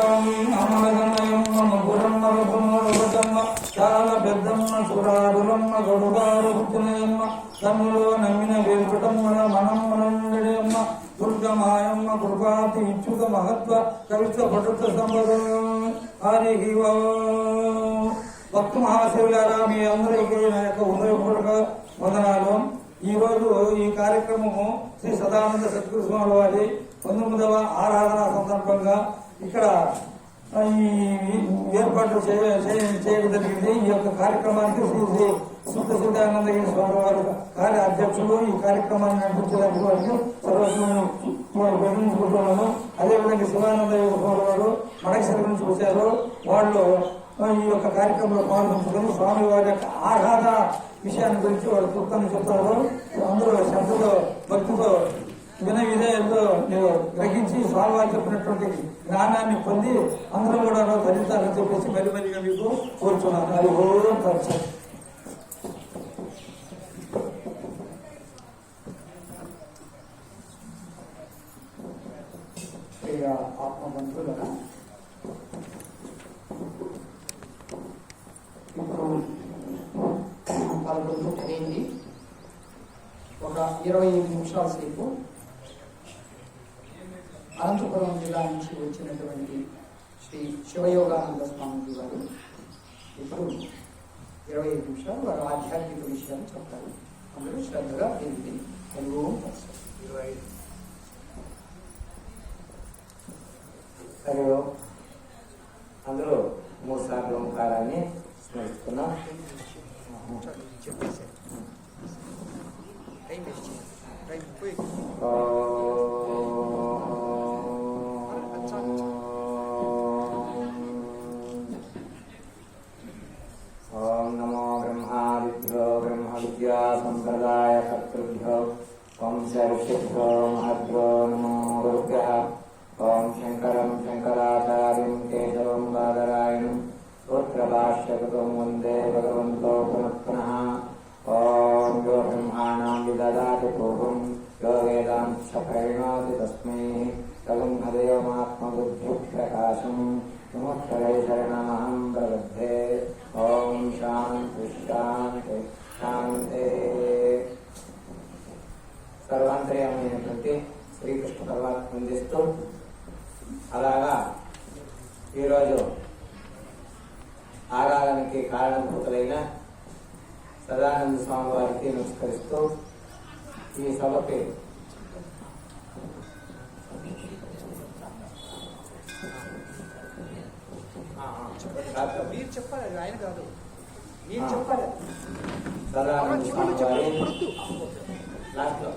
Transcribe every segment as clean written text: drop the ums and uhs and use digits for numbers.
అమలగమయమ్మ గురమ్మ రఘుమూలమ్మ చాలా పెద్దమ్మ సురారులమ్మ గొడుగారు పుట్టినయమ్మ తమ్ములో నమ్మిన వేలుకటమ్మల మనమ్మలందడమ్మ దుర్గమాయమ్మ కృపాతి ఇచ్చుక మహత్వ కవిత్వ పటుత్వ సంపదం హరి భక్త మహాశివులారా మీ అందరికీ నా యొక్క హృదయపూర్వక వందనాలు. ఈ రోజు ఈ కార్యక్రమము శ్రీ సదానంద సద్గురు స్వామి వారి 19వ ఆరాధన సందర్భంగా ఇక్కడ ఈ ఏర్పాట్లు చేయడం జరిగింది. ఈ యొక్క కార్యక్రమానికి శ్రీ శ్రీ సుప్త సిద్ధానందగిరి స్వామి వారు కార్య అధ్యక్షులు. ఈ కార్యక్రమాన్ని నడిపించడానికి వారికి సర్వస్వం అదేవిధంగా శివానందగిరి స్వామి వారు మడకశిర నుంచి వచ్చారు. వాళ్ళు ఈ యొక్క కార్యక్రమంలో పాల్గొంచుకొని స్వామి వారి యొక్క ఆరాధన విషయాన్ని గురించి వాళ్ళు క్లుప్తంగా చెప్తారు. అందరూ శ్రద్ధతో భక్తితో విధేయంతో నేను గ్రహించి స్వామివారు చెప్పినటువంటి జ్ఞానాన్ని పొంది అందరూ కూడా ధరిస్తారని చెప్పేసి మెల్లిమెల్లిగా మీకు కోరుచున్నాను. అది ఓం తత్సత్. ఆత్మబంధువులరా, ఇప్పుడు 11 అయింది. ఒక 25 నిమిషాల సేపు అనంతపురం జిల్లా నుంచి వచ్చినటువంటి శ్రీ శివయోగానంద స్వామి గారు ఇప్పుడు 25 నిమిషాలు వారు ఆధ్యాత్మిక విషయాలు చెప్తారు. అందరూ శ్రద్ధగా వినండి. అందరూ 3 సార్లు ఓంకారాన్ని స్మరిస్తున్నాం. ఓం నమో బ్రహ్మాదిభ్యో బ్రహ్మ విద్యా సంప్రదాయ కర్తృభ్యో వంశ ఋషిభ్యో మహద్భ్యో నమో గురుభ్యః. ఓం శంకరం శంకరాచార్యం కేశవం బాదరాయణం సూత్రభాష్యకృతం వందే భగవంతో పునః పునః. ఓం యో బ్రహ్మాణం విదదాతి పూర్వం యో వేదాంశ ప్రణోతి తస్మై తదం హృదయమాత్మబుద్ధిప్రకాశం విముక్తై శరణమహం ప్రబద్ధే. ఓం శాంతి శాంతి శాంతి. సర్వాంతర్యామైనటువంటి శ్రీకృష్ణ పరమాత్మ అందిస్తూ అలాగా ఈరోజు ఆరాధనకి కారణభూతులైన సదానంద స్వామి వారికి నమస్కరిస్తూ ఈ సభకి మీరు చెప్పాలి, ఆయన కాదు మీరు చెప్పాలి. సదానంద స్వామి వారి లాస్ట్లో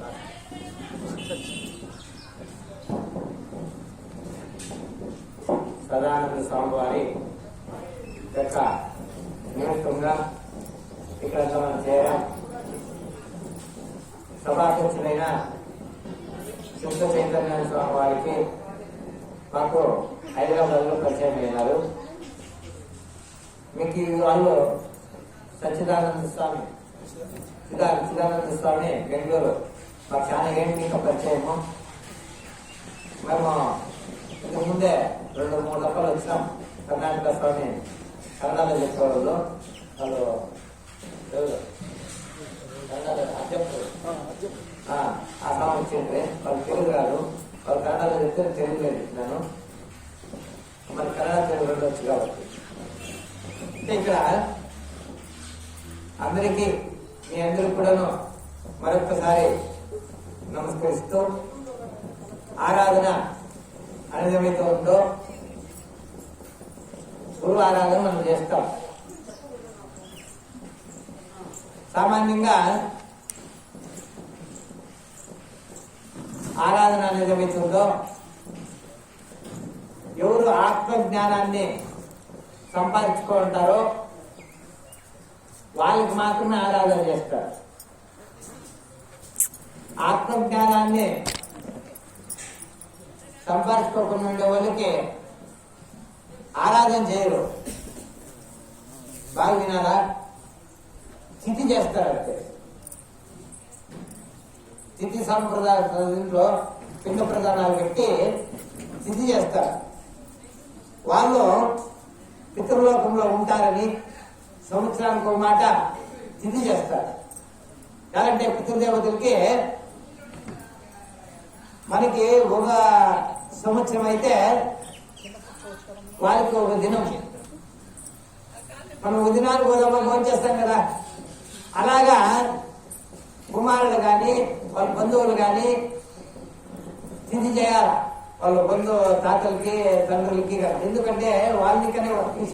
సదానంద స్వామి వారి యొక్క నిమిత్తంగా ఇక్కడ మనం చేయడం సభాధ్యక్షులైన శుద్ధ చైతన్య స్వామి వారికి మాకు హైదరాబాద్ లో పరిచయం అయినారు. మీకు వాళ్ళు సచ్చిదానంద స్వామి చిదానంద స్వామి బెంగళూరు మాకు చాలా ఏంటి మీకు పరిచయము. మేము ఇంతకు ముందే 2-3 దఫాలు వచ్చాం. కర్ణాటక స్వామి కన్నడలో చెప్పేవాళ్ళు వాళ్ళు అధ్యక్షుడు ఆ స్వామి వచ్చిండ్రి. వాళ్ళు తెలుగు రాదు, వాళ్ళు కన్నడలో చెప్తే తెలుగు లేదు చెప్తున్నాను. మరి కన్నడ తెలుగు 2 వచ్చు కాబట్టి ఇక్కడ అందరికీ మీ అందరికి కూడాను మరొక్కసారి నమస్కరిస్తూ ఆరాధన అనేది ఏమైతే ఉందో గురు ఆరాధన మనం చేస్తాం. సామాన్యంగా ఆరాధన అనేది ఏమైతే ఉందో ఎవరు ఆత్మజ్ఞానాన్ని సంపాదించుకుంటారో వాళ్ళకి మాత్రమే ఆరాధన చేస్తారు. ఆత్మజ్ఞానాన్ని సంపాదించుకోకుండా ఉండే వాళ్ళకి ఆరాధన చేయరు. బాగా వినాలా? స్థితి చేస్తారు. అంటే స్థితి సంప్రదాయ దీంట్లో పిండ ప్రధానాలు పెట్టి స్థితి చేస్తారు. వాళ్ళు పితృలోకంలో ఉంటారని సంవత్సరానికి ఒక మాట తిథి చేస్తారు. ఎలాంటే పితృదేవతలకి మనకి ఒక సంవత్సరం అయితే వారికి ఒక దినం, మనం ఒక దినానికి భోజనం చేస్తాం కదా, అలాగా కుమారులు కానీ వాళ్ళ బంధువులు కానీ తిథి చేయాలి వాళ్ళ తాతలకి తండ్రులకి. ఎందుకంటే వాళ్ళనికనే